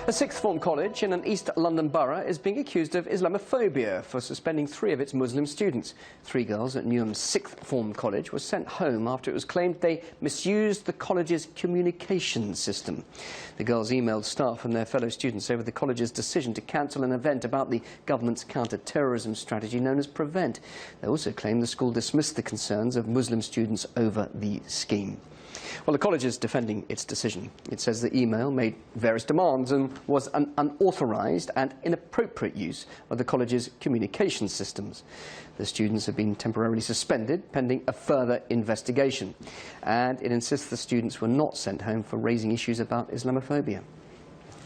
A sixth form college in an East London borough is being accused of Islamophobia for suspending 3 of its Muslim students. 3 girls at Newham's sixth form college were sent home after it was claimed they misused the college's communication system. The girls emailed staff and their fellow students over the college's decision to cancel an event about the government's counter-terrorism strategy known as PREVENT. They also claimed the school dismissed the concerns of Muslim students over the scheme. Well, the college is defending its decision. It says the email made various demands and was an unauthorised and inappropriate use of the college's communication systems. The students have been temporarily suspended pending a further investigation, and it insists the students were not sent home for raising issues about Islamophobia.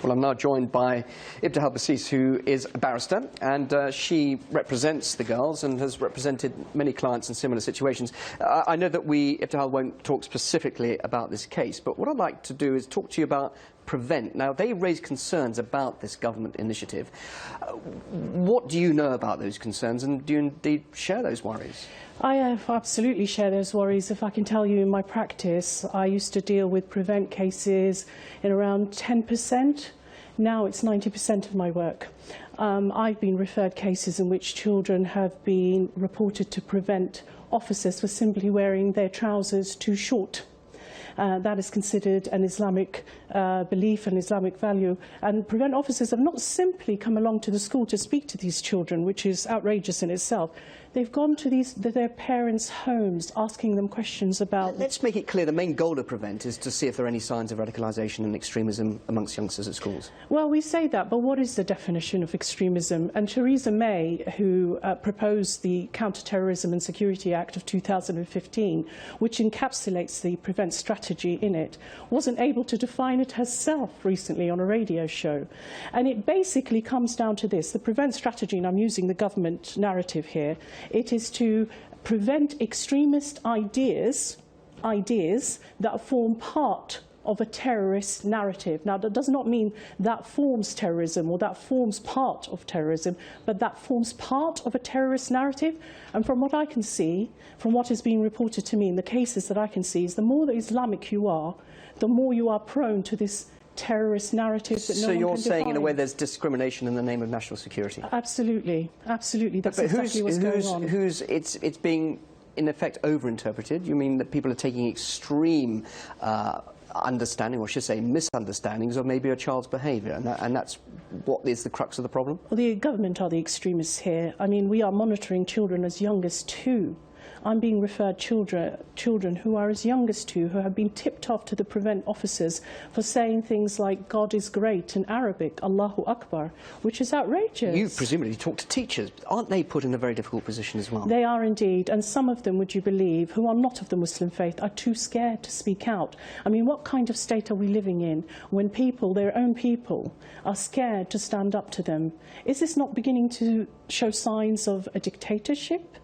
Well, I'm now joined by Ibtihal Bsis, who is a barrister, and she represents the girls and has represented many clients in similar situations. I know that Ibtihal, won't talk specifically about this case, but what I'd like to do is talk to you about PREVENT. Now, they raise concerns about this government initiative. What do you know about those concerns, and do you indeed share those worries? I absolutely share those worries. If I can tell you, in my practice, I used to deal with PREVENT cases in around 10%. Now it's 90% of my work. I've been referred cases in which children have been reported to PREVENT officers for simply wearing their trousers too short. That is considered an Islamic belief and Islamic value. And PREVENT officers have not simply come along to the school to speak to these children, which is outrageous in itself. They've gone to their parents' homes, asking them questions about... Let's make it clear, the main goal of PREVENT is to see if there are any signs of radicalisation and extremism amongst youngsters at schools. Well, we say that, but what is the definition of extremism? And Theresa May, who proposed the Counter-Terrorism and Security Act of 2015, which encapsulates the PREVENT strategy in it, wasn't able to define it herself recently on a radio show. And it basically comes down to this. The PREVENT strategy, and I'm using the government narrative here, it is to prevent extremist ideas that form part of a terrorist narrative. Now, that does not mean that forms terrorism or that forms part of terrorism, but that forms part of a terrorist narrative. And from what I can see, from what is being reported to me in the cases that I can see, is the more Islamic you are, the more you are prone to this terrorist narrative that no one can define. So you're saying, in a way, there's discrimination in the name of national security? Absolutely, absolutely. That's exactly what's going on. It's being, in effect, over-interpreted? You mean that people are taking extreme understanding, or I should say misunderstandings, of maybe a child's behaviour, and that's what is the crux of the problem? Well, the government are the extremists here. I mean, we are monitoring children as young as 2. I'm being referred children who are as young as 2, who have been tipped off to the PREVENT officers for saying things like God is great in Arabic, Allahu Akbar, which is outrageous. You presumably talk to teachers. Aren't they put in a very difficult position as well? They are indeed, and some of them, would you believe, who are not of the Muslim faith, are too scared to speak out. I mean, what kind of state are we living in when people, their own people, are scared to stand up to them? Is this not beginning to show signs of a dictatorship?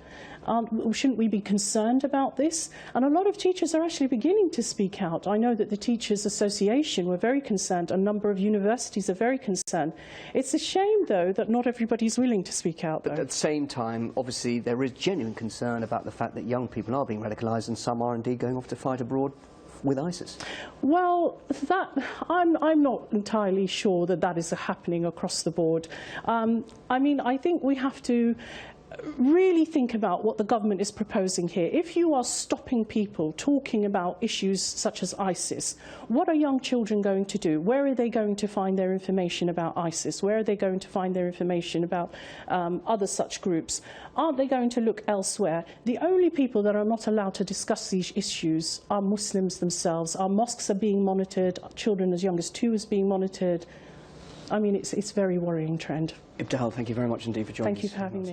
Shouldn't we be concerned about this? And a lot of teachers are actually beginning to speak out. I know that the Teachers Association were very concerned. A number of universities are very concerned. It's a shame, though, that not everybody's willing to speak out. But at the same time, obviously, there is genuine concern about the fact that young people are being radicalised, and some are indeed going off to fight abroad with ISIS. Well, I'm not entirely sure that that is happening across the board. I mean, I think we have to really think about what the government is proposing here. If you are stopping people talking about issues such as ISIS, what are young children going to do? Where are they going to find their information about ISIS? Where are they going to find their information about other such groups? Aren't they going to look elsewhere? The only people that are not allowed to discuss these issues are Muslims themselves. Our mosques are being monitored. Children as young as 2 is being monitored. I mean, it's a very worrying trend. Ibtihal, thank you very much indeed for joining us. Thank you for having me.